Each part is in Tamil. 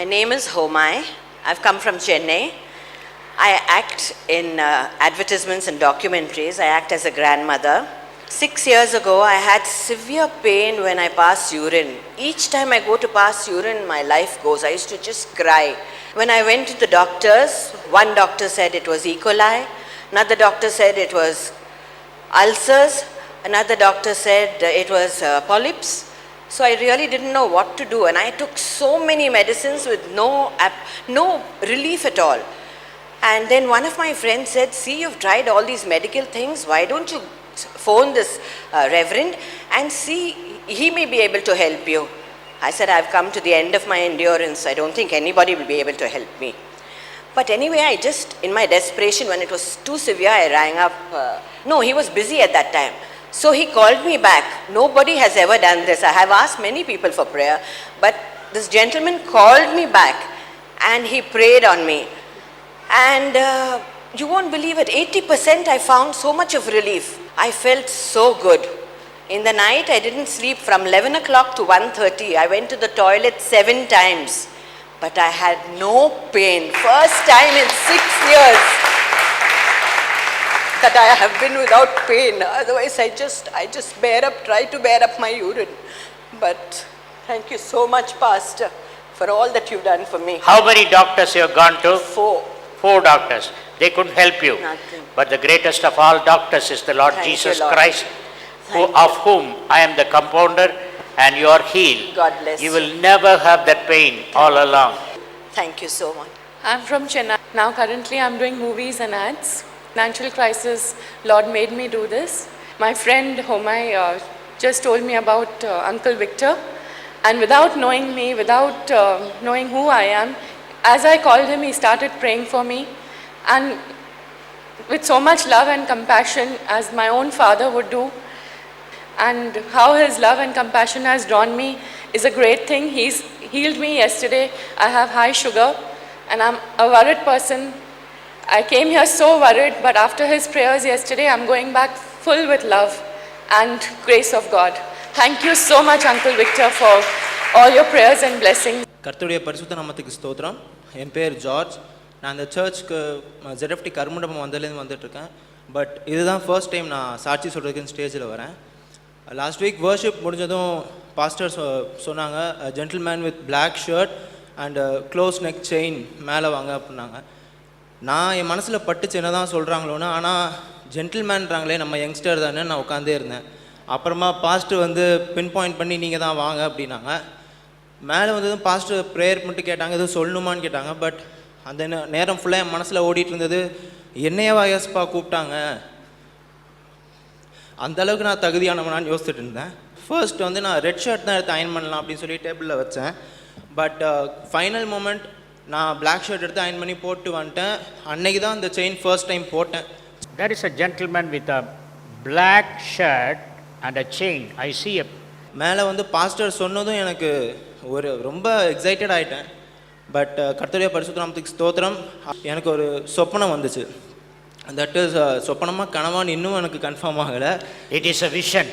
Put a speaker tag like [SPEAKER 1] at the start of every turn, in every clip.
[SPEAKER 1] My name is Homai. I've come from Chennai. I act in advertisements and documentaries. I act as a grandmother. 6 years ago, I had severe pain when I pass urine. Each time I go to pass urine, my life goes. I used to just cry. When I went to the doctors, one doctor said it was E. coli. Another doctor said it was ulcers. Another doctor said it was polyps. So I really didn't know what to do, and I took so many medicines with no relief at all. And then one of my friends said, see, you've tried all these medical things, why don't you phone this reverend and see, he may be able to help you. I said, I've come to the end of my endurance, I don't think anybody will be able to help me. But anyway, I just, in my desperation, when it was too severe, I rang up, no, he was busy at that time. So he called me back. Nobody has ever done this. I have asked many people for prayer, but this gentleman called me back and he prayed on me. And you won't believe it, 80% I found so much of relief. I felt so good. In the night, I didn't sleep from 11 o'clock to 1:30. I went to the toilet 7 times, but I had no pain. First time in 6 years that I have been without pain. Otherwise, I just try to bear up my urine. But thank you so much, Pastor, for all that you've done for me.
[SPEAKER 2] How many doctors you have gone to?
[SPEAKER 1] 4.
[SPEAKER 2] 4 doctors. They couldn't help you.
[SPEAKER 1] Nothing.
[SPEAKER 2] But the greatest of all doctors is the Lord
[SPEAKER 1] Thank
[SPEAKER 2] Jesus
[SPEAKER 1] you, Lord.
[SPEAKER 2] Christ,
[SPEAKER 1] Thank
[SPEAKER 2] of whom I am the compounder, and you are healed.
[SPEAKER 1] God bless
[SPEAKER 2] you. will never have that pain all along.
[SPEAKER 1] Thank you so much.
[SPEAKER 3] I'm from Chennai. Now currently I'm doing movies and ads. Financial crisis, Lord made me do this. My friend Homai just told me about Uncle Victor, and without knowing me, without knowing who I am, as I called him, he started praying for me, and with so much love and compassion, as my own father would do. And how his love and compassion has drawn me is a great thing. He's healed me yesterday. I have high sugar and I'm a worried person. I came here so worried, but after his prayers yesterday, I'm going back full with love and grace of God. Thank you so much, Uncle Victor, for all your prayers and blessings.
[SPEAKER 4] கர்த்தருடைய பரிசுத்த நாமத்துக்கு ஸ்தோத்திரம். என் பேர் ஜார்ஜ். நான் இந்த சர்ச்சுக்கு ZFT கருமண்டபம் வந்ததுலேருந்து வந்துட்டுருக்கேன். பட் இதுதான் ஃபர்ஸ்ட் டைம் நான் சாட்சி சொல்கிறதுக்கு ஸ்டேஜில் வரேன். லாஸ்ட் வீக் வர்ஷிப் முடிஞ்சதும் பாஸ்டர் சொன்னாங்க, gentleman with black shirt and close neck chain மேலே வாங்க அப்படின்னாங்க. நான் என் மனசில் பட்டுச்சு என்ன தான் சொல்கிறாங்களோன்னு, ஆனால் ஜென்டில்மேன்றாங்களே நம்ம யங்ஸ்டர் தானே நான் உட்காந்தே இருந்தேன். அப்புறமா பாஸ்டர் வந்து பின் பாயிண்ட் பண்ணி நீங்கள் தான் வாங்க அப்படின்னாங்க. மேலே வந்ததும் பாஸ்டர் ப்ரேயர் மட்டும் கேட்டாங்க, எதுவும் சொல்லணுமான்னு கேட்டாங்க. பட் அந்த நேரம் ஃபுல்லாக என் மனசில் ஓடிட்டு இருந்தது, என்னையவா எஸ்பா கூப்பிட்டாங்க, அந்தளவுக்கு நான் தகுதியானவனான்னு யோசிச்சுட்டு இருந்தேன். ஃபர்ஸ்ட் வந்து நான் ரெட் ஷர்ட் தான் எடுத்து அயன் பண்ணலாம் அப்படின்னு சொல்லி டேபிளில் வச்சேன். பட் ஃபைனல் மூமெண்ட் நான் பிளாக் ஷர்ட் எடுத்து அயன் பண்ணி போட்டு வந்துட்டேன். அன்னைக்கு தான் அந்த செயின் ஃபர்ஸ்ட் டைம் போட்டேன்.
[SPEAKER 2] There is a gentleman with a black shirt and a chain. I see a...
[SPEAKER 4] மேலே வந்து பாஸ்டர் சொன்னதும் எனக்கு ஒரு ரொம்ப எக்ஸைட்டட் ஆகிட்டேன். பட் கர்த்தருடைய பரிசுத்த நாமத்துக்கு ஸ்தோத்திரம். எனக்கு ஒரு சொப்பனம் வந்துச்சு. தட் இஸ் சொப்பனமாக கனவான்னு இன்னும் எனக்கு கன்ஃபார்ம் ஆகலை.
[SPEAKER 2] It is a vision.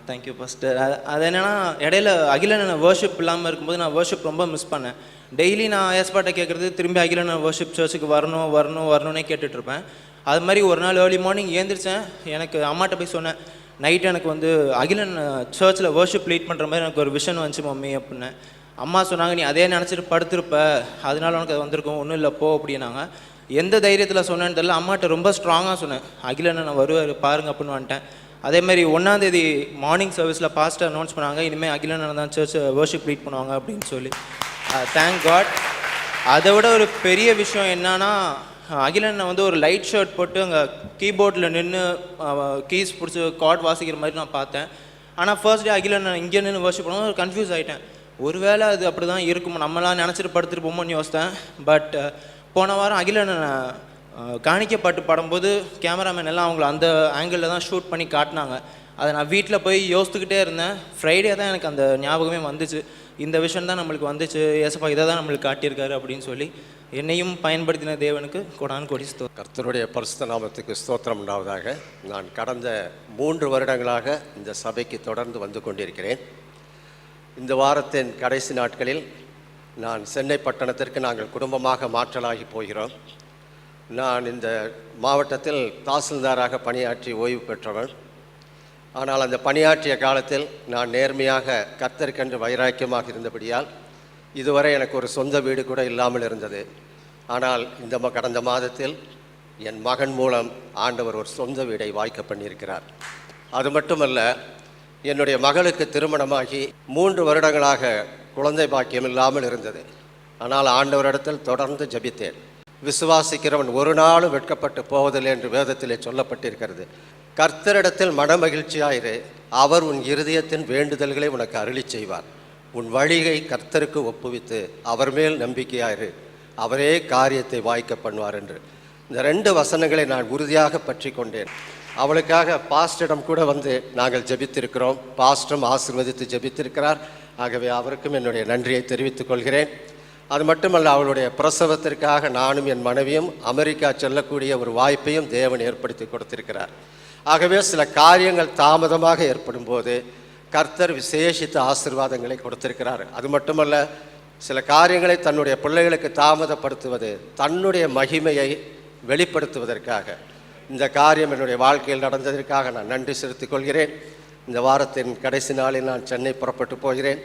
[SPEAKER 4] Thank you pastor. அது என்னென்னா, இடையில அகிலன வர்ஷிப் இல்லாமல் இருக்கும்போது நான் வர்ஷிப் ரொம்ப மிஸ் பண்ணேன். டெய்லி நான் ஏஸ்பாட்டை கேட்குறது, திரும்பி அகிலன வர்ஷிப் சர்ச்சுக்கு வரணும்னே கேட்டுட்ருப்பேன். அது மாதிரி ஒரு நாள் ஏர்லி மார்னிங் ஏந்திரிச்சேன். எனக்கு அம்மாட்ட போய் சொன்னேன், நைட்டு எனக்கு வந்து அகிலன் சர்ச்சில் வர்ஷிப் லீட் பண்ணுற மாதிரி எனக்கு ஒரு விஷன் வந்துச்சு மம்மி அப்படின்னேன். அம்மா சொன்னாங்க, நீ அதே நினச்சிட்டு படுத்திருப்ப, அதனால உனக்கு அது வந்திருக்கும், ஒன்றும் இல்லை போ அப்படின்னாங்க. எந்த தைரியத்தில் சொன்னேன்னு தெரியல. அம்மாட்ட ரொம்ப ஸ்ட்ராங்காக சொன்னேன், அகிலன் நான் வருவார் பாருங்க அப்படின்னு வந்துட்டேன். அதேமாதிரி 1ஆம் தேதி மார்னிங் சர்வீஸில் பாஸ்டர் அனௌன்ஸ் பண்ணாங்க, இனிமேல் அகிலன் தான் சர்ச் வர்ஷிப் லீட் பண்ணுவாங்க அப்படின்னு சொல்லி. Thank God. அதை விட ஒரு பெரிய விஷயம் என்னன்னா, அகிலன் வந்து ஒரு லைட் ஷர்ட் போட்டு அங்கே கீபோர்டில் நின்று கீஸ் பிடிச்சி கார்ட் வாசிக்கிற மாதிரி நான் பார்த்தேன். ஆனால் ஃபர்ஸ்ட் டே அகிலன் இங்கே நின்று வர்ஷிப் பண்ணுவோம், கன்ஃபியூஸ் ஆகிட்டேன். ஒருவேளை அது அப்படி தான் இருக்கும், நம்மளாம் நினச்சிட்டு படுத்துட்டு போமோன்னு யோசித்தேன். பட் போன வாரம் அகிலன் காணிக்கப்பட்டு படும்போது கேமராமேன் எல்லாம் அவங்கள அந்த ஆங்கிளில் தான் ஷூட் பண்ணி காட்டினாங்க. அதை நான் வீட்டில் போய் யோசித்துக்கிட்டே இருந்தேன். ஃப்ரைடே தான் எனக்கு அந்த ஞாபகமே வந்துச்சு, இந்த விஷயம் தான் நம்மளுக்கு வந்துச்சு, ஏசப்பா இதை தான் நம்மளுக்கு காட்டியிருக்காரு அப்படின்னு சொல்லி. என்னையும் பயன்படுத்தின தேவனுக்கு கொடான் கொடி ஸ்தோத்திரம்.
[SPEAKER 5] கர்த்தருடைய பரிசுத்த நாமத்துக்கு ஸ்தோத்திரம் உண்டாவதாக. நான் கடந்த 3 வருடங்களாக இந்த சபைக்கு தொடர்ந்து வந்து கொண்டிருக்கிறேன். இந்த வாரத்தின் கடைசி நாட்களில் நான் சென்னை பட்டணத்திற்கு நாங்கள் குடும்பமாக மாற்றலாகி போகிறோம். நான் இந்த மாவட்டத்தில் தாசில்தாராக பணியாற்றி ஓய்வு பெற்றவன். ஆனால் அந்த பணியாற்றிய காலத்தில் நான் நேர்மையாக கர்த்தருக்கென்று வைராக்கியமாக இருந்தபடியால் இதுவரை எனக்கு ஒரு சொந்த வீடு கூட இல்லாமல் இருந்தது. ஆனால் இந்த கடந்த மாதத்தில் என் மகன் மூலம் ஆண்டவர் ஒரு சொந்த வீடை வாய்க்க பண்ணியிருக்கிறார். அது மட்டுமல்ல, என்னுடைய மகளுக்கு திருமணமாகி 3 வருடங்களாக குழந்தை பாக்கியம் இல்லாமல் இருந்தது. ஆனால் ஆண்டவரிடத்தில் தொடர்ந்து ஜெபித்தேன். விசுவாசிக்கிறவன் ஒரு நாளும் வெட்கப்பட்டு போவதில்லை என்று வேதத்திலே சொல்லப்பட்டிருக்கிறது. கர்த்தரிடத்தில் மனமகிழ்ச்சியாயிரு, அவர் உன் இருதயத்தின் வேண்டுதல்களை உனக்கு அருளி செய்வார். உன் வழியை கர்த்தருக்கு ஒப்புவித்து அவர் மேல் நம்பிக்கையாயிரு, அவரே காரியத்தை வாய்க்க பண்ணுவார் என்று இந்த 2 வசனங்களை நான் உறுதியாக பற்றி கொண்டேன். அவளுக்காக பாஸ்டரிடம் கூட வந்து நாங்கள் ஜெபித்திருக்கிறோம். பாஸ்டரும் ஆசீர்வதித்து ஜெபித்திருக்கிறார். ஆகவே அவருக்கும் என்னுடைய நன்றியை தெரிவித்துக் கொள்கிறேன். அது மட்டுமல்ல, அவளுடைய பிரசவத்திற்காக நானும் என் மனைவியும் அமெரிக்கா செல்லக்கூடிய ஒரு வாய்ப்பையும் தேவன் ஏற்படுத்தி கொடுத்திருக்கிறார். ஆகவே சில காரியங்கள் தாமதமாக ஏற்படும் போது கர்த்தர் விசேஷித்த ஆசீர்வாதங்களை கொடுத்திருக்கிறார். அது மட்டுமல்ல, சில காரியங்களை தன்னுடைய பிள்ளைகளுக்கு தாமதப்படுத்துவது தன்னுடைய மகிமையை வெளிப்படுத்துவதற்காக. இந்த காரியம் என்னுடைய வாழ்க்கையில் நடந்ததற்காக நான் நன்றி செலுத்திக் கொள்கிறேன். இந்த வாரத்தின் கடைசி நாளில் நான் சென்னை புறப்பட்டு போகிறேன்.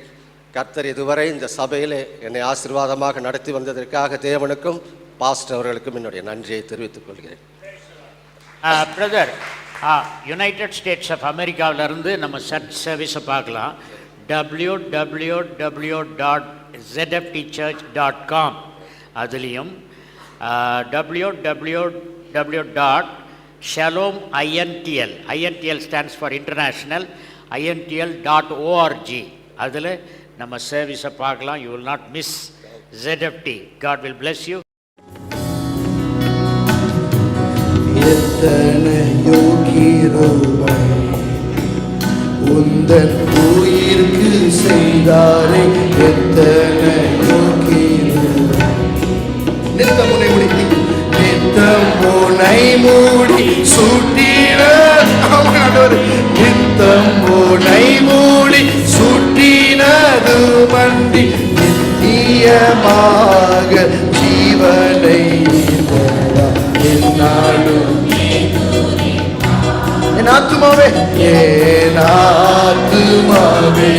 [SPEAKER 5] கர்த்தர் இதுவரை இந்த சபையிலே என்னை ஆசீர்வாதமாக நடத்தி வந்ததற்காக தேவனுக்கும் பாஸ்டர் அவர்களுக்கும் என்னுடைய நன்றியை தெரிவித்துக் கொள்கிறேன்.
[SPEAKER 2] பிரதர், யுனைடெட் ஸ்டேட்ஸ் ஆஃப் அமெரிக்காவிலேருந்து நம்ம சர்ச் சர்வீஸை பார்க்கலாம். www.zftchurch.com அதுலேயும் www.shalomintl INTL stands for international intl.org அதில் நம்ம சர்வீஸை பார்க்கலாம். You will not miss ZFT. God will bless you.
[SPEAKER 6] எத்தனையோ கிருபை உந்தன் உயிர்க்கு செய்தாரே, எத்தனையோ கிருபை. நித்தம் உன்னை மூடி, நித்தம் உன்னை மூடி சுட்டின, நித்தம் உன்னை மூடி சுட்டினது மண்டி நித்தியமாக ஜீவனை என் ஆத்துமாவே, என் ஆத்துமாவே,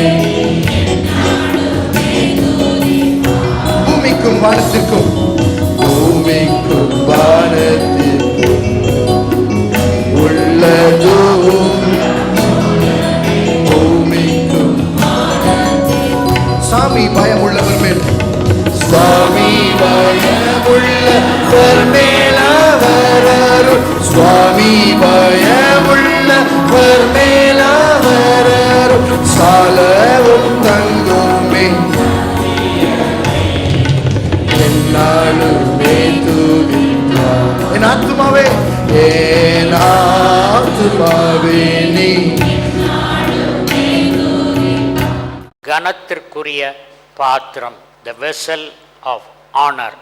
[SPEAKER 6] பூமிக்கும் வானத்திற்கும், பூமிக்கும் வானத்திற்கும் உள்ளதோ, பூமிக்கும் சாமி பயம் உள்ளவர் மேல், சுவாமி பயமுள்ளவர் மேல் அவர் அருள், சுவாமி பயமுள்ளவர் மேல் அவர் அருள் சாலவும் தங்குமே, என்னாலுமே துதிப்பார். என் ஆத்துமாவே, என் ஆத்துமாவே நீ.
[SPEAKER 2] கனத்திற்குரிய பாத்திரம், the vessel of honor.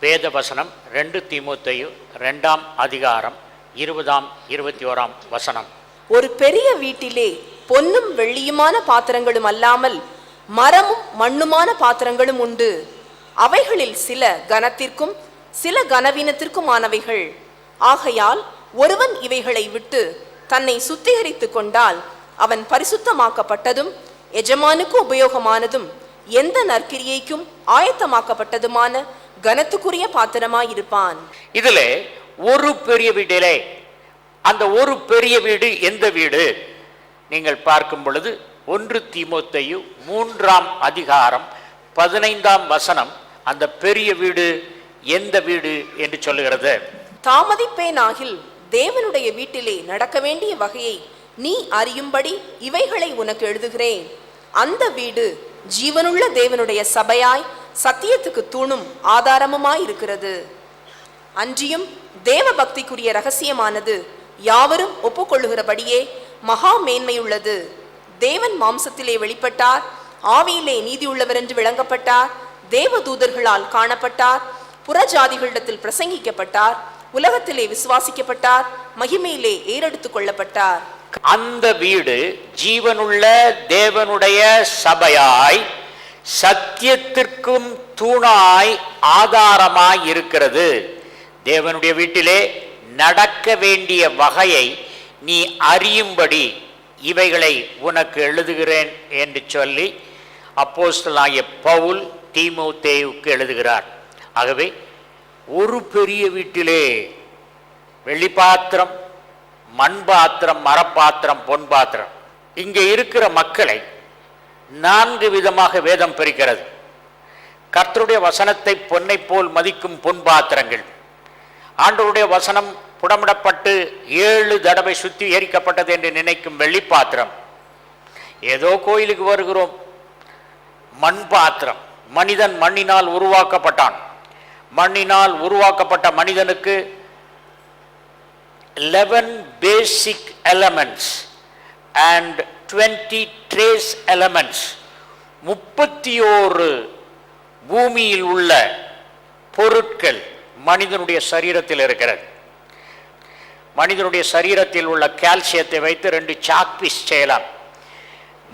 [SPEAKER 2] வேத வசனம் 2 தீமோத்தேயு 2ஆம் அதிகாரம் 20ஆம் 21ஆம் வசனம்.
[SPEAKER 7] ஒரு பெரிய வீட்டிலே பொன்னும் வெள்ளியுமான பாத்திரங்களும் அல்லாமல் மரமும் மண்ணுமான பாத்திரங்களும் உண்டு. அவைகளில் சில கனத்திற்கும் சில கனவீனத்திற்குமானவைகள். ஆகையால் ஒருவன் இவைகளை விட்டு தன்னை சுத்திகரித்துக் கொண்டால் அவன் பரிசுத்தமாக்கப்பட்டதும் எஜமானுக்கு உபயோகமானதும் எந்த நற்கிரியைக்கும் ஆயத்தமாக்கப்பட்டதுமான கனத்துக்குரிய பாத்திரமாயிருப்பான்.
[SPEAKER 2] இதிலே ஒரு பெரிய வீடிலே, அந்த ஒரு பெரிய வீடு எந்த வீடு நீங்கள் பார்க்கும் பொழுது 1 தீமோத்தேயு 3ஆம் அதிகாரம் 15ஆம் வசனம் அந்த பெரிய வீடு எந்த வீடு என்று சொல்லுகிறது.
[SPEAKER 7] தாமதிப்பேனாகில் தேவனுடைய வீட்டிலே நடக்க வேண்டிய வகையை நீ அறியும்படி இவைகளை உனக்கு எழுதுகிறேன். அந்த வீடு ஜீவனுள்ள தேவனுடைய சபையாய் சத்தியத்துக்கு தூணும் ஆதாரமுமாயிருக்கிறது. அன்றியும் தேவ பக்திக்குரிய ரகசியமானது யாவரும் ஒப்புக்கொள்ளுகிறபடியே மகா மேன்மையுள்ளது. தேவன் மாம்சத்திலே வெளிப்பட்டார், ஆவியிலே நீதியுள்ளவர் என்று விளங்கப்பட்டார், தேவ தூதர்களால் காணப்பட்டார், புறஜாதிகளிடத்தில் பிரசங்கிக்கப்பட்டார், உலகத்திலே விசுவாசிக்கப்பட்டார், மகிமையிலே ஏறெடுத்துக் கொள்ளப்பட்டார்.
[SPEAKER 2] அந்த வீடு ஜீவனுள்ள தேவனுடைய சபையாய் சத்தியத்திற்கும் தூணாய் ஆதாரமாய் இருக்கிறது. தேவனுடைய வீட்டிலே நடக்க வேண்டிய வகையை நீ அறியும்படி இவைகளை உனக்கு எழுதுகிறேன் என்று சொல்லி அப்போஸ்தலனாகிய பவுல் தீமோத்தேயுவுக்கு எழுதுகிறார். ஆகவே ஒரு பெரிய வீட்டிலே வெள்ளி பாத்திரம், மண் பாத்திரம், மரப்பாத்திரம், பொன் பாத்திரம், இங்கே இருக்கிற மக்களை 4 விதமாக வேதம் பிரிக்கிறது. கர்த்தருடைய வசனத்தை பொன்னை போல் மதிக்கும் பொன் பாத்திரங்கள், ஆண்டவருடைய வசனம் புடமிடப்பட்டு 7 தடவை சுத்திகரிக்கப்பட்டது என்று நினைக்கும் வெள்ளி பாத்திரம், ஏதோ கோயிலுக்கு வருகிறோம் மண் பாத்திரம். மனிதன் மண்ணினால் உருவாக்கப்பட்டான். மண்ணினால் உருவாக்கப்பட்ட மனிதனுக்கு 11 பேசிக் எலமெண்ட்ஸ் and 20 trace elements, 31 பூமியில் உள்ள பொருட்கள் மனிதனுடைய சரீரத்தில் இருக்கிறது. மனிதனுடைய சரீரத்தில் உள்ள கால்சியத்தை வைத்து 2 சாக்பீஸ் செய்யலாம்.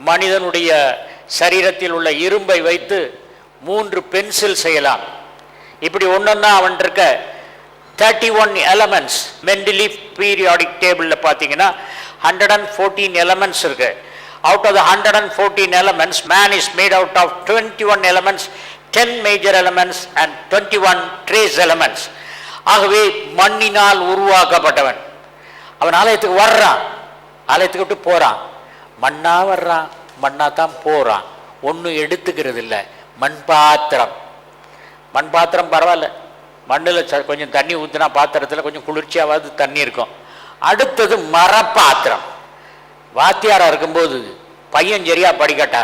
[SPEAKER 2] மனிதனுடைய சரீரத்தில் உள்ள இரும்பை வைத்து 3 பென்சில் செய்யலாம். இப்படி ஒன்னொன்னா அவன் இருக்க 31 எலமெண்ட்ஸ். மெண்டலீஃப் பீரியாடிக் டேபிளில் பார்த்தீங்கன்னா 114 elements இருக்கு. Out of the 114 elements, man is made out of 21 elements, 10 major elements and 21 trace elements. ஆகவே மண்ணினால் உருவாக்கப்பட்டவன். அவன் ஆலயத்துக்கு வர்றான், ஆலயத்துக்கு விட்டு போறான், மண்ணா வர்றான், மண்ணா தான் போறான், ஒன்றும் எடுத்துக்கிறது இல்லை. மண் பாத்திரம், மண் பாத்திரம் பரவாயில்ல, மண்ணில் கொஞ்சம் தண்ணி ஊற்றினா பாத்திரத்தில் கொஞ்சம் குளிர்ச்சியாவது தண்ணி இருக்கும். அடுத்தது மரப்பாத்திரம். வாத்தியாராக இருக்கும்போது பையன் சரியா படிக்கட்டா,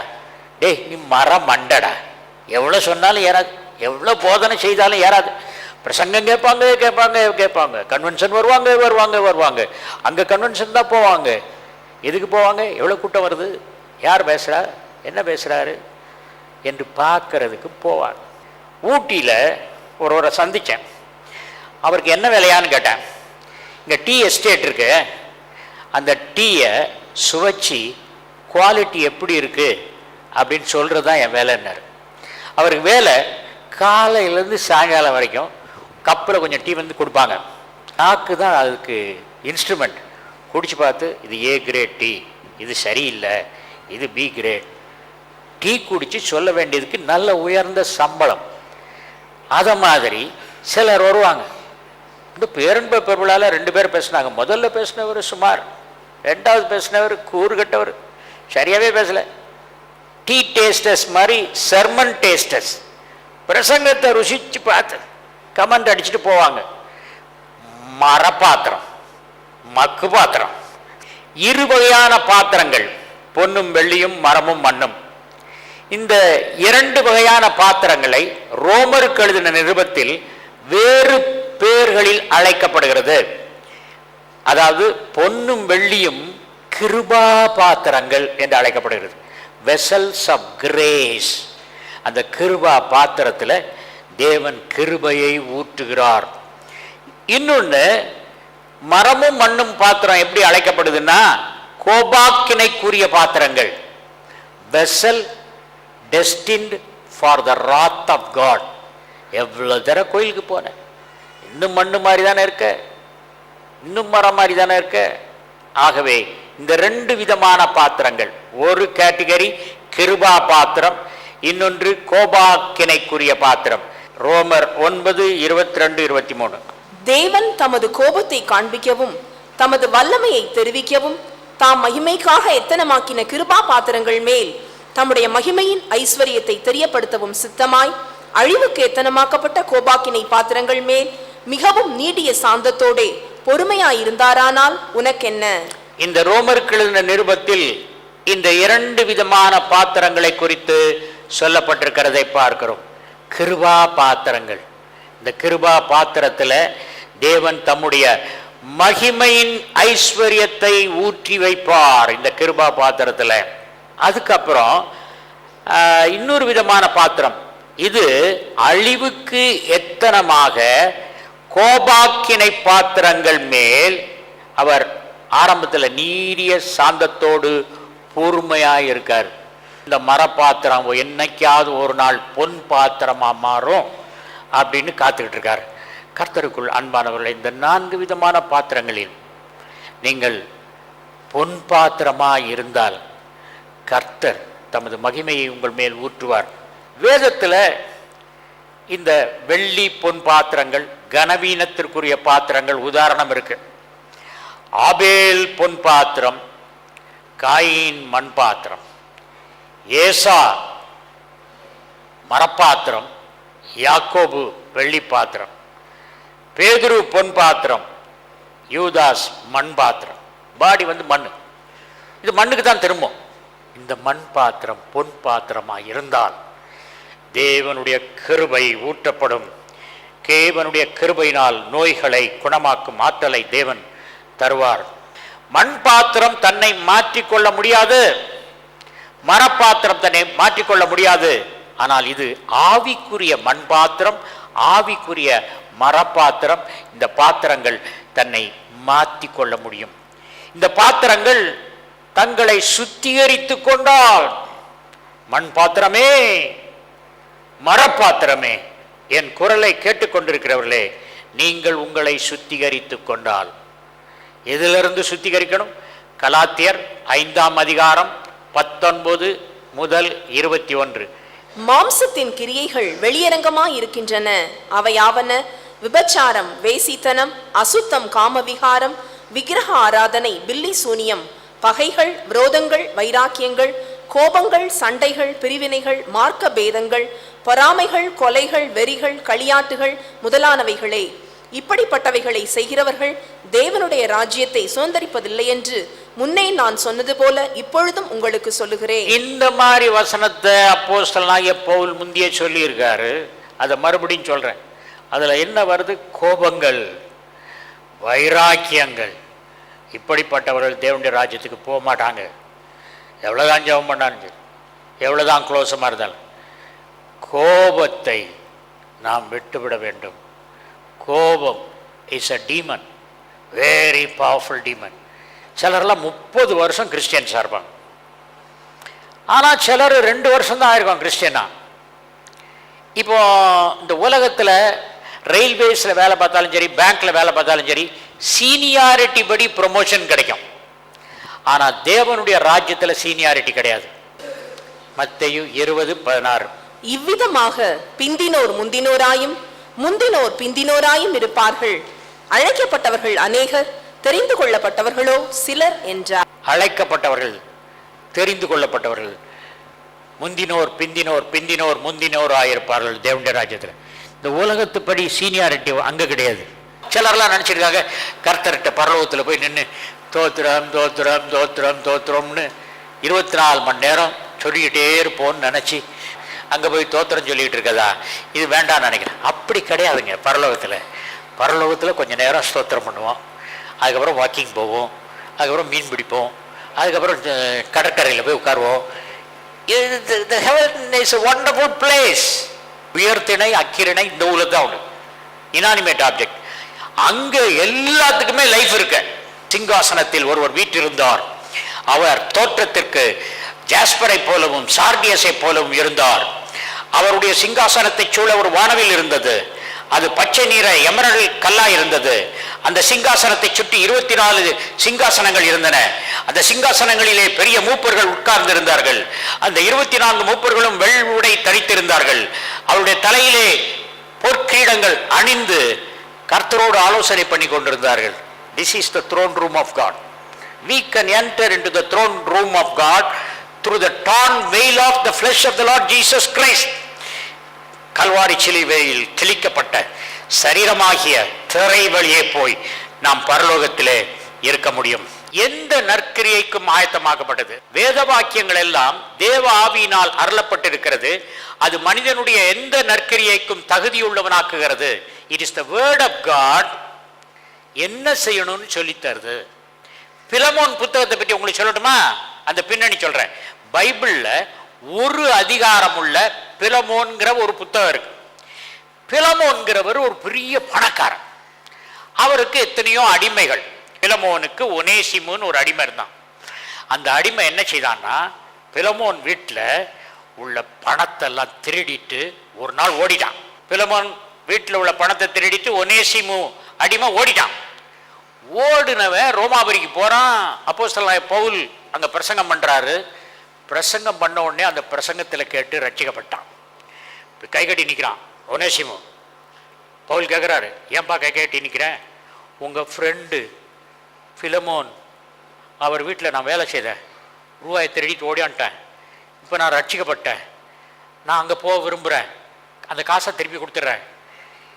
[SPEAKER 2] டேய் நீ மரம் மண்டடா, எவ்வளோ சொன்னாலும் ஏறாது, எவ்வளோ போதனை செய்தாலும் ஏறாது. பிரசங்கம் கேட்பாங்க கேட்பாங்க கேட்பாங்க, கன்வென்ஷன் வருவாங்க வருவாங்க வருவாங்க, அங்கே கன்வென்ஷன் தான் போவாங்க. எதுக்கு போவாங்க? எவ்வளோ கூட்டம் வருது, யார் பேசுகிறா, என்ன பேசுகிறாரு என்று பார்க்கறதுக்கு போவாங்க. ஊட்டியில் ஒருவரை சந்தித்தேன். அவருக்கு என்ன வேலையான்னு கேட்டேன். இங்கே டீ எஸ்டேட் இருக்கு, அந்த டீயை சுவைச்சி குவாலிட்டி எப்படி இருக்குது அப்படின்னு சொல்கிறது தான் என் வேலைன்னாரு. அவருக்கு வேலை காலையிலேருந்து சாயங்காலம் வரைக்கும் கப்பில் கொஞ்சம் டீ வந்து கொடுப்பாங்க. நாக்கு தான் அதுக்கு இன்ஸ்ட்ருமெண்ட். குடிச்சு பார்த்து இது ஏ கிரேட் டீ, இது சரியில்லை, இது பி கிரேட். டீ குடித்து சொல்ல வேண்டியதுக்கு நல்ல உயர்ந்த சம்பளம். அதை மாதிரி சிலர் வருவாங்க. இந்த பேரன்ப பெருவிழாவில் 2 பேர் பேசினாங்க. முதல்ல பேசினவர் சுமார், 2வது பேசினவர் கூறுகட்டவர், சரியாகவே பேசலை. டீ டேஸ்டர்ஸ் மாதிரி சர்மன் டேஸ்டர்ஸ், பிரசங்கத்தை ருசிச்சு பார்த்து கமெண்ட் அடிச்சுட்டு போவாங்க. மரப்பாத்திரம், மக்கு பாத்திரம், 2 வகையான பாத்திரங்கள், பொன்னும் வெள்ளியும் மரமும் மண்ணும். இந்த 2 வகையான பாத்திரங்களை ரோமருக்கு எழுதின நிருபத்தில் வேறு பேர்களில் அழைக்கப்படுகிறது. அதாவது பொன்னும் வெள்ளியும் கிருபா பாத்திரங்கள் என்று அழைக்கப்படுகிறது. Vessels of grace. அந்த கிருபா பாத்திரத்தில் தேவன் கிருபையை ஊற்றுகிறார். இன்னொன்று, மரமும் மண்ணும் பாத்திரம் எப்படி அழைக்கப்படுதுன்னா கோபாக்கினைக்குரிய பாத்திரங்கள். Vessel destined for the wrath of God. எவ்வளோ தடவை கோயிலுக்கு போனேன், இன்னும் மண்ணு மாதிரி தானே இருக்க, இன்னும் மரம் மாதிரி தானே இருக்க. ஆகவே இந்த 2 விதமான பாத்திரங்கள், ஒரு கேட்டகரி கிருபா பாத்திரம், இன்னொன்று கோபாக்கினைக்குரிய பாத்திரம். ரோமர் 9:22-23.
[SPEAKER 7] தேவன் தமது கோபத்தை காண்பிக்கவும் தமது வல்லமையை தெரிவிக்கவும் தாம் மகிமைக்காக எத்தனமாக்கின கிருபா பாத்திரங்கள் மேல் தம்முடைய மகிமையின் ஐஸ்வர்யத்தை தெரியப்படுத்தவும் சித்தமாய் அழிவுக்கு எத்தனமாக்கப்பட்ட கோபாக்கினை பாத்திரங்கள் மேல் மிகவும் நீடிய சாந்தத்தோடே பொறுமையாயிருந்தாரானால் உனக்கென்ன?
[SPEAKER 2] இந்த ரோமருக்கு எழுதின நிருபத்தில் இந்த 2 விதமான பாத்திரங்களை குறித்து சொல்லப்பட்டிருக்கிறதை பார்க்கிறோம். கிருபா பாத்திரங்கள். இந்த கிருபா பாத்திரத்தில் தேவன் தம்முடைய மகிமையின் ஐஸ்வர்யத்தை ஊற்றி வைப்பார் இந்த கிருபா பாத்திரத்தில். அதுக்கப்புறம் இன்னொரு விதமான பாத்திரம், இது அழிவுக்கு எத்தனமாக கோபாக்கினை பாத்திரங்கள் மேல் அவர் ஆரம்பத்தில் நீடிய சாந்தத்தோடு பொறுமையாக இருக்கார். இந்த மரப்பாத்திரம் என்னைக்காவது ஒரு நாள் பொன் பாத்திரமா மாறும் அப்படின்னு காத்துக்கிட்டு இருக்காரு. கர்த்தருக்குள் அன்பானவர்களை, இந்த 4 விதமான பாத்திரங்களில் நீங்கள் பொன் பாத்திரமாக இருந்தால் கர்த்தர் தமது மகிமையை உங்கள் மேல் ஊற்றுவார். வேதத்தில் இந்த வெள்ளி பொன் பாத்திரங்கள், கனவீனத்திற்குரிய பாத்திரங்கள் உதாரணம் இருக்கு. ஆபேல் பொன் பாத்திரம், காயின் மண் பாத்திரம், ஏசா மரப்பாத்திரம், யாக்கோபு வெள்ளி பாத்திரம், பேதுரு பொன் பாத்திரம், யூதாஸ் மண் பாத்திரம். பாடி மண், இது மண்ணுக்கு தான் திரும்பும். இந்த மண் பாத்திரம் பொன் பாத்திரமாக இருந்தால் தேவனுடைய கிருபை ஊற்றப்படும். தேவனுடைய கிருபையினால் நோய்களை குணமாக்கும் ஆற்றலை தேவன் தருவார். மண் பாத்திரம் தன்னை மாற்றிக்கொள்ள முடியாது, மரப்பாத்திரம் தன்னை மாற்றிக்கொள்ள முடியாது. ஆனால் இது ஆவிக்குரிய மண் பாத்திரம், ஆவிக்குரிய மரப்பாத்திரம். இந்த பாத்திரங்கள் தன்னை மாற்றிக்கொள்ள முடியும். இந்த பாத்திரங்கள் தங்களை சுத்திகரித்து கொண்டால், மண் பாத்திரமே மரப்பாத்திரமே, என் குரலை கேட்டுக்கொண்டிருக்கிறவர்களே, நீங்கள் உங்களை சுத்திகரித்து கொண்டால், எதிலிருந்து சுத்திகரிக்கணும்? கலாத்தியர் 5ஆம் அதிகாரம் 19 முதல் 21.
[SPEAKER 7] மாம்சத்தின் கிரியைகள் வெளியரங்கமாய் இருக்கின்றன. அவையாவன: விபச்சாரம், வேசித்தனம், அசுத்தம், காமவிகாரம், விக்கிரக ஆராதனை, பில்லி சூனியம், பகைகள், விரோதங்கள், வைராக்கியங்கள், கோபங்கள், சண்டைகள், பிரிவினைகள், மார்க்க பேதங்கள், பொறாமைகள், கொலைகள், வெறிகள், களியாட்டுகள் முதலானவைகளே. இப்படிப்பட்டவைகளை செய்கிறவர்கள் தேவனுடைய ராஜ்யத்தை சுதந்தரிப்பதில்லை என்று முன்னே நான் சொன்னது போல இப்பொழுதும் உங்களுக்கு சொல்லுகிறேன்.
[SPEAKER 2] இந்த மாதிரி வசனத்தை அப்போஸ்தலனாகிய பவுல் முந்தியே சொல்லி இருக்காரு. அதை மறுபடியும் சொல்றேன். அதுல என்ன வருது? கோபங்கள், வைராக்கியங்கள். இப்படிப்பட்டவர்கள் தேவனுடைய ராஜ்யத்துக்கு போக மாட்டாங்க. எவ்வளவுதான் ஜெபம் பண்ணாலும் சரி, எவ்வளவுதான் க்ளோஸமாக இருந்தாலும் கோபத்தை நாம் விட்டுவிட வேண்டும். கோபம் is a demon, very powerful demon. சிலர்லாம் 30 வருஷம் கிறிஸ்டியன்ஸாக இருப்பாங்க. ஆனால் சிலர் 2 வருஷம் தான் ஆயிருப்பாங்க கிறிஸ்டியனா. இப்போ இந்த உலகத்தில் ரயில்வேஸில் வேலை பார்த்தாலும் சரி, பேங்க்கில் வேலை பார்த்தாலும் சரி, சீனியாரிட்டி படி ப்ரொமோஷன் கிடைக்கும். ஆனால் தேவனுடைய ராஜ்யத்தில் சீனியாரிட்டி கிடையாது. மத்தேயு 20:16.
[SPEAKER 7] இவ்விதமாக பிந்தினோர் முந்தினோராயும் முந்தினோர் பிந்தினோராயும் இருப்பார்கள். அழைக்கப்பட்டவர்கள் அநேகர், தெரிந்து கொள்ளப்பட்டவர்களோ சிலர் என்றார்.
[SPEAKER 2] அழைக்கப்பட்டவர்கள், தெரிந்து கொள்ளப்பட்டவர்கள், முந்தினோர் பிந்தினோர் பிந்தினோர் முந்தினோராயிருப்பார்கள் தேவனுடைய ராஜ்யத்தில். இந்த உலகத்துப்படி சீனியாரிட்டி அங்கே கிடையாது. சிலர்லாம் நினச்சிருக்காங்க கர்த்தர்கிட்ட பரலோகத்தில் போய் நின்று தோத்திரம் தோத்திரம் தோத்திரம் தோத்திரம்னு 24 மணி நேரம் சொல்லிக்கிட்டே இருப்போம்னு நினச்சி அங்கே போய் தோத்திரம் சொல்லிக்கிட்டு இருக்கதா, இது வேண்டாம்னு நினைக்கிறேன். அப்படி கிடையாதுங்க. பரலோகத்தில் கொஞ்சம் நேரம் ஸ்தோத்திரம் பண்ணுவோம், அதுக்கப்புறம் வாக்கிங் போவோம், அதுக்கப்புறம் மீன் பிடிப்போம், அதுக்கப்புறம் கடற்கரையில் போய் உட்காருவோம். The heaven is a wonderful place. உயர்த்திணை அக்கிரணை இந்த ஊரில் தான் உண்டு, இனானிமேட் ஆப்ஜெக்ட். அங்கே எல்லாத்துக்குமே லைஃப் இருக்கு. சிங்காசனத்தில் ஒருவர் வீற்றிருந்தார். அவர் தோற்றத்திற்கு ஜாஸ்பரை போலவும் சார்டியஸை போலவும் இருந்தார். அவருடைய சிங்காசனத்தை சூழ ஒரு வானவில் இருந்தது. அது பச்சை நீர எமரல்ட் கல்லா இருந்தது. அந்த சிங்காசனத்தை சுற்றி 24 சிங்காசனங்கள் இருந்தன. அந்த சிங்காசனங்களிலே பெரிய மூப்பர்கள் உட்கார்ந்திருந்தார்கள். அந்த 24 மூப்பர்களும் வெள்ளுடை தரித்திருந்தார்கள். அவருடைய தலையிலே பொற்கிரீடங்கள் அணிந்து கர்த்தரோடு ஆலோசனை பண்ணி கொண்டிருந்தார்கள். This is the throne room of God. We can enter into the throne room of God through the torn veil of the flesh of the Lord Jesus Christ. Kalvari சிலுவையில் கிழிக்கப்பட்ட சரீரமாகிய திரை வழியே போய் நாம் பரலோகத்திலே இருக்க முடியும். எந்த நற்கிரியைக்கும் ஆயத்தமாக்கப்பட்டது. வேத வாக்கியங்கள் எல்லாம் தேவ ஆவியினால் அருளப்பட்டிருக்கிறது. அது மனிதனுடைய எந்த நற்கிரியைக்கும் தகுதியுள்ளவனாக்குகிறது. It is the word of God. என்ன செய்யணும்னு சொல்லித்தருது. பிலமோன் புத்தகத்தை பற்றி உங்களுக்கு சொல்லட்டுமா? அந்த பின்னணி சொல்றேன். பைபிள்ல ஒரு அதிகாரம் உள்ள பிலமோன்கிற ஒரு புத்தகம் இருக்கு. பிலமோன்கிறவர் ஒரு பெரிய பணக்காரன். அவருக்கு எத்தனையோ அடிமைகள். பிலமோனுக்கு ஒனேசிமுன்னு ஒரு அடிமை இருந்தான். அந்த அடிமை என்ன செய்தான்னா, பிலமோன் வீட்டில் உள்ள பணத்தெல்லாம் திருடிட்டு ஒரு நாள் ஓடிட்டான். பிலமோன் வீட்டில் உள்ள பணத்தை திருடிட்டு ஒனேசிமு அடிமை ஓடிட்டான். ஓடுனவன் ரோமாபுரிக்கு போகிறான். அப்போஸ்தலனாகிய பவுல் அங்கே பிரசங்கம் பண்ணுறாரு. பிரசங்கம் பண்ண உடனே அந்த பிரசங்கத்தில் கேட்டு ரட்சிக்கப்பட்டான். இப்போ கை கட்டி நிற்கிறான் ஒனேசிமு. பவுல் கேட்குறாரு, ஏன்பா கை கட்டி நிற்கிறேன்? உங்கள் ஃப்ரெண்டு பிலமோன் அவர் வீட்டில் நான் வேலை செய்தேன், ரூபாயை திருடிட்டு ஓடியான்ட்டேன். இப்போ நான் ரட்சிக்கப்பட்டேன், நான் அங்கே போக விரும்புகிறேன், அந்த காசை திருப்பி கொடுத்துட்றேன்,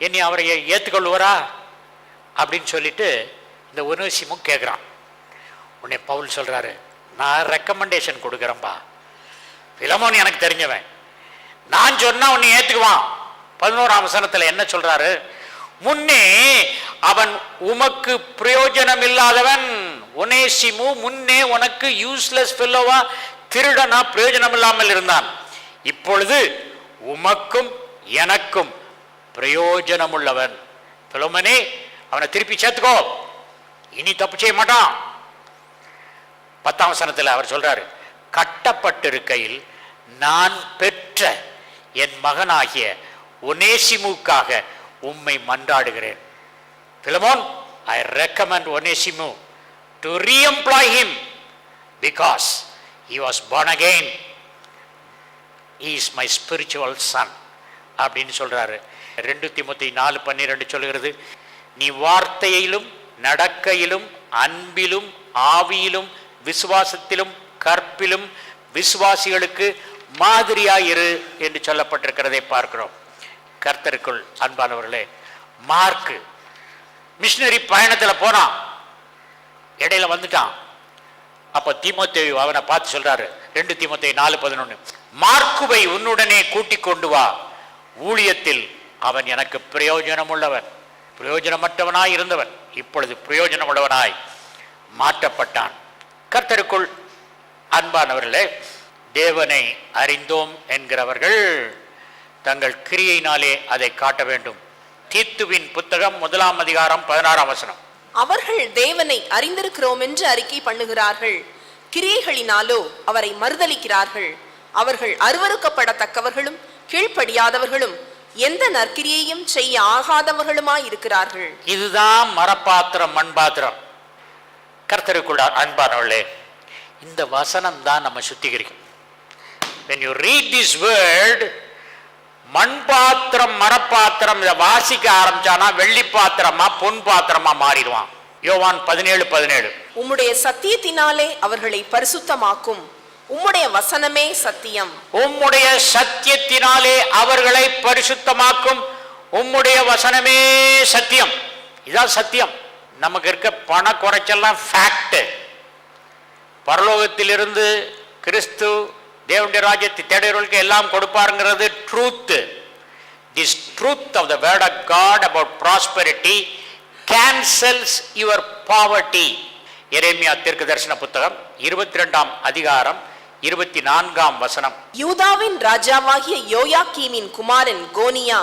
[SPEAKER 2] என்னை அவரை ஏற்றுக்கொள்ளுவாரா அப்படின்னு சொல்லிட்டு இந்த ஒனேசிமும் கேட்குறான். உடனே பவுல் சொல்கிறாரு, நான் ரெக்கமெண்டேஷன் கொடுக்குறேன்பா, பிலமோன் எனக்கு தெரிஞ்சவன், நான் சொன்னால் உன்னை ஏற்றுக்குவான். 11ஆம் வசனத்தில் என்ன சொல்கிறாரு? முன்னே அவன் உமக்கு பிரயோஜனம் இல்லாதவன், ஒனேசிமு முன்னே உனக்கு யூஸ்லெஸ் ஃபெல்லோவா, திருடனா, பிரயோஜனம் இல்லாமல் இருந்தான். இப்பொழுது உமக்கும் எனக்கும் பிரயோஜனம் உள்ளவன். பிலோமனே, அவனை திருப்பி சேர்த்துக்கோ, இனி தப்பு செய்ய மாட்டான். 10ஆம் வசனத்தில் அவர் சொல்றாரு, கட்டப்பட்டிருக்கையில் நான் பெற்ற என் மகனாகிய ஒனேசிமுக்காக உம்மை மன்றாடுகிறேன். Philemon, I recommend Onesimu to re-employ him because he was born again. He is my spiritual son அப்படின்னு சொல்றாரு. 2 தீமோத்தேயு 4:12 சொல்கிறது, நீ வார்த்தையிலும் நடக்கையிலும் அன்பிலும் ஆவியிலும் விசுவாசத்திலும் கற்பிலும் விசுவாசிகளுக்கு மாதிரியாயிரு என்று சொல்லப்பட்டிருக்கிறதை பார்க்கிறோம். கர்த்தருக்குள் அன்பானவர்களே, மார்க்கு மிஷினரி பயணத்தில் போனான், இடையில வந்துட்டான். அப்போ தீமோத்தேயு அவனை பார்த்து சொல்றாரு, 2 தீமோத்தேயு 4:11, மார்க்குவை உன்னுடனே கூட்டிக் கொண்டு வா, ஊழியத்தில் அவன் எனக்கு பிரயோஜனம் உள்ளவன். பிரயோஜனமற்றவனாய் இருந்தவன் இப்பொழுது பிரயோஜனம் உள்ளவனாய் மாற்றப்பட்டான். கர்த்தருக்குள் அன்பானவர்களே, தேவனை அறிந்தோம் என்கிறவர்கள் தங்கள் கிரியையினாலே அதை காட்ட வேண்டும். தீத்துவின் புத்தகம் 1ஆம் அதிகாரம் 16ஆம் வசனம்.
[SPEAKER 7] அவர்கள் தேவனை அறிந்திருக்கிறோம் என்று அறிக்கை பண்ணுகிறார்கள், கிரியைகளினாலோ அவரை மறுதலிக்கிறார்கள். அவர்கள் அருவருக்கப்படத்தக்கவர்களும் கீழ்ப்படியாதவர்களும் எந்த நற்கிரியையும் செய்ய ஆகாதவர்களுமாய் இருக்கிறார்கள்.
[SPEAKER 2] இதுதான் மரப்பாத்திரம், மண்பாத்திரம். கர்த்தருக்குள்ள அன்பானவர்களே, இந்த வசனம் தான் நம்ம சுத்திகரிக்கும். when you read this word, மண்பாத்திரம் மரப்பாத்திரம் இதை வாசிக்க ஆரம்பிச்சானா வெள்ளி பாத்திரமா பொன் பாத்திரமா மாறிடுவான். யோவான் 17:17,
[SPEAKER 7] உம்முடைய சத்தியத்தினாலே அவர்களை பரிசுத்தமாக்கும், உம்முடைய வசனமே சத்தியம்.
[SPEAKER 2] உம்முடைய சத்தியத்தினாலே அவர்களை பரிசுத்தமாக்கும், உம்முடைய வசனமே சத்தியம். இதான் சத்தியம். நமக்கு இருக்க பண குறைச்செல்லாம் ஃபேக்ட். பரலோகத்திலிருந்து கிறிஸ்து தேவனுடைய ராஜ்யத்தை தேடுகிறவர்களுக்கு எல்லாம் கொடுப்பாருங்கிறது truth. This truth of the word of God about prosperity cancels your poverty. எரேமியா தீர்க்கதரிசன புத்தகம் 22ஆம் அதிகாரம் 24ஆம் வசனம்.
[SPEAKER 7] யூதாவின் ராஜாவாகிய யோயாக்கீமின் குமாரன் கோனியா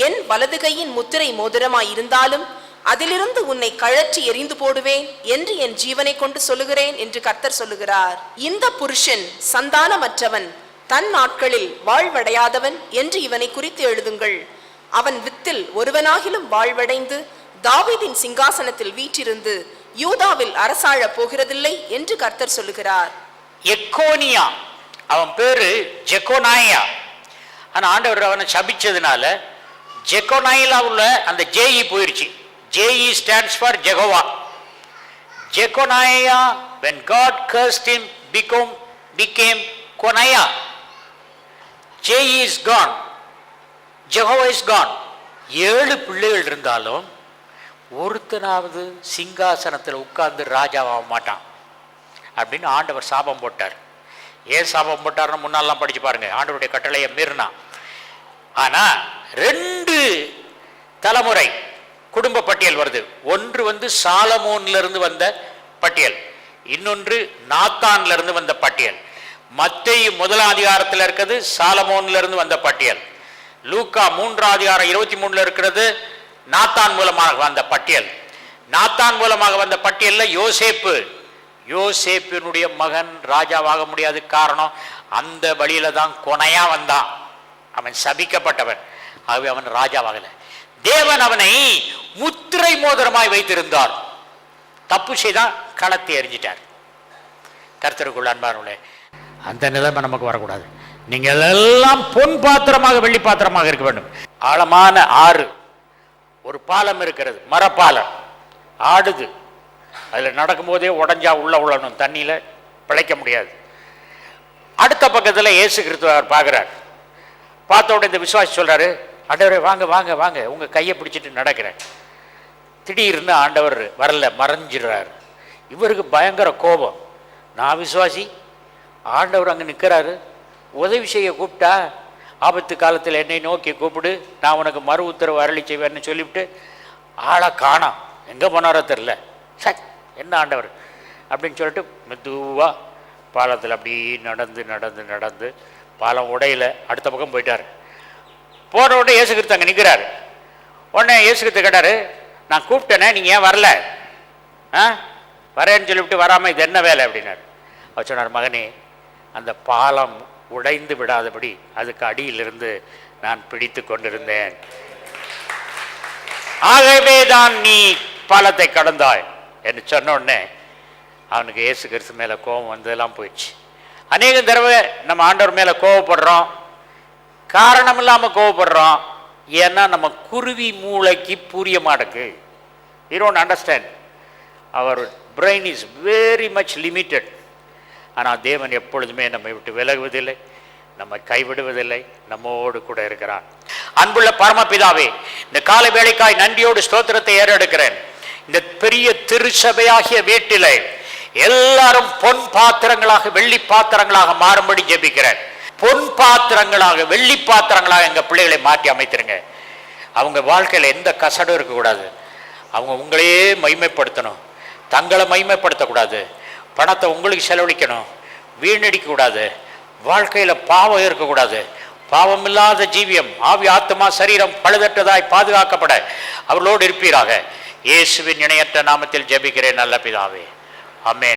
[SPEAKER 7] என் வலது கையின் முத்திரை மோதிரமாய் இருந்தாலும் அதிலிருந்து உன்னை கழற்றி எறிந்து போடுவேன் என்று என் ஜீவனை கொண்டு சொல்லுகிறேன் என்று கர்த்தர் சொல்லுகிறார். இந்த புருஷன் சந்தானமற்றவன், தன் நாட்களில் வாழ்வடையாதவன் என்று இவனை குறித்து எழுதுங்கள். அவன் வித்தில் ஒருவனாகிலும் வாழ்வடைந்து தாவீதின் சிங்காசனத்தில் வீற்றிருந்து யூதாவில் அரசாழ போகிறதில்லை என்று கர்த்தர் சொல்லுகிறார்.
[SPEAKER 2] எக்கோனியா, அவன் பேரு ஜெகோனாயா. ஆனா ஆண்டவர் அவனை சபிச்சதுனால ஜெகோனாயில உள்ள அந்த ஜேஇ போயிருச்சு. J E stands for Jehovah. Jeconiah, when God cursed him, became Konaya. J E is gone, Jehovah is gone. 7 பிள்ளைகள் இருந்தாலும் ஒருத்தனாவது சிங்காசனத்தில் உட்கார்ந்து ராஜாவாக மாட்டான் அப்படின்னு ஆண்டவர் சாபம் போட்டார். ஏன் சாபம் போட்டார்னு முன்னாலாம் படிச்சு பாருங்க. ஆண்டவருடைய கட்டளையை மீறினா. ஆனா 2 தலைமுறை குடும்ப பட்டியல் வருது. ஒன்று சாலமோன்ல இருந்து வந்த பட்டியல், இன்னொன்று நாத்தான்ல இருந்து வந்த பட்டியல். மத்தேயு 1ஆம் அதிகாரத்தில் இருக்கிறது சாலமோன்ல இருந்து வந்த பட்டியல். லூக்கா 3ஆம் அதிகாரம் 23 இருக்கிறது நாத்தான் மூலமாக வந்த பட்டியல். நாத்தான் மூலமாக வந்த பட்டியல்ல யோசேப்பினுடைய மகன் ராஜாவாக முடியாது. காரணம், அந்த வழியில தான் கொனையா வந்தான். அவன் சபிக்கப்பட்டவன். ஆகவே அவன் ராஜாவாகல. தேவன் அவனை முத்திரை மோதிரமாய் வைத்திருந்தார். தப்பு செய்தான், களத்தை எறிஞ்சிட்டார். கர்த்தருக்குள் அன்பானவர்களே, அந்த நிலைமை நமக்கு வரக்கூடாது. நீங்கள் எல்லாம் பொன் பாத்திரமாக வெள்ளி பாத்திரமாக இருக்க வேண்டும். ஆழமான ஆறு, ஒரு பாலம் இருக்கிறது, மரப்பாலம் ஆடுது. அதில் நடக்கும்போதே உடஞ்சா உள்ள உள்ளணும், தண்ணியில் பிழைக்க முடியாது. அடுத்த பக்கத்தில் இயேசு கிறிஸ்துவர் பார்க்குறார். பார்த்த உடனே இந்த விசுவாசி சொல்கிறாரு, ஆண்டவரே வாங்க வாங்க வாங்க, உங்கள் கையை பிடிச்சிட்டு நடக்கிறேன். திடீர்னு ஆண்டவர் வரல, மறைஞ்சிடுறார். இவருக்கு பயங்கர கோபம். நான் விசுவாசி, ஆண்டவர் அங்கே நிற்கிறாரு, உதவி செய்ய கூப்பிட்டா, ஆபத்து காலத்தில் என்னை நோக்கி கூப்பிடு, நான் உனக்கு மறு உத்தரவு அருளி செய்வேன்னு சொல்லிவிட்டு ஆளை காணோம், எங்கே போனாரோ தெரில. சட், என்ன ஆண்டவர் அப்படின்னு சொல்லிட்டு மெதுவாக பாலத்தில் அப்படி நடந்து நடந்து நடந்து பாலம் உடையில அடுத்த பக்கம் போயிட்டார். போன உடனே இயேசு கிறிஸ்து அங்கே நிற்கிறாரு. உடனே இயேசு கிறிஸ்து கேட்டார், நான் கூப்பிட்டேனே, நீங்கள் ஏன் வரல? வரேன்னு சொல்லிவிட்டு வராமல் இது என்ன வேலை அப்படின்னாரு. அவர் சொன்னார், மகனே, அந்த பாலம் உடைந்து விடாதபடி அதுக்கு அடியிலிருந்து நான் பிடித்து கொண்டிருந்தேன். ஆகவே தான் நீ பாலத்தை கடந்தாய் என்று சொன்ன உடனே அவனுக்கு இயேசு கிறிஸ்து மேலே கோபம் வந்ததெல்லாம் போயிடுச்சு. அநேக தடவை நம்ம ஆண்டவர் மேலே கோவப்படுறோம், காரணம் இல்லாமல் கோவப்படுறோம். ஏன்னா நம்ம குருவி மூளைக்கு புரிய மாட்டேங்குது. You don't understand. அவர் brain is very much limited. ஆனால் தேவன் எப்பொழுதுமே நம்மை விட்டு விலகுவதில்லை, நம்மை கைவிடுவதில்லை, நம்மோடு கூட இருக்கிறான். அன்புள்ள பரமபிதாவே, இந்த காலை வேளைக்காய் நன்றியோடு ஸ்தோத்திரத்தை ஏறெடுக்கிறேன். இந்த பெரிய திருச்சபையாகிய வீட்டிலே எல்லாரும் பொன் பாத்திரங்களாக வெள்ளி பாத்திரங்களாக மாறும்படி ஜெபிக்கிறேன். பொன் பாத்திரங்களாக வெள்ளி பாத்திரங்களாக எங்கள் பிள்ளைகளை மாற்றி அமைத்திருங்க. அவங்க வாழ்க்கையில் எந்த கசடும் இருக்கக்கூடாது. அவங்க உங்களையே மகிமைப்படுத்தணும், தங்களை மகிமைப்படுத்தக்கூடாது. பணத்தை உங்களுக்கு செலவழிக்கணும், வீணடிக்கக்கூடாது. வாழ்க்கையில் பாவம் இருக்கக்கூடாது. பாவம் இல்லாத ஜீவியம், ஆவி ஆத்மா சரீரம் பழுதற்றதாய் பாதுகாக்கப்பட அவர்களோடு இருப்பீராக. இயேசுவின் இணையற்ற நாமத்தில் ஜெபிக்கிறேன் நல்ல பிதாவே, ஆமென்.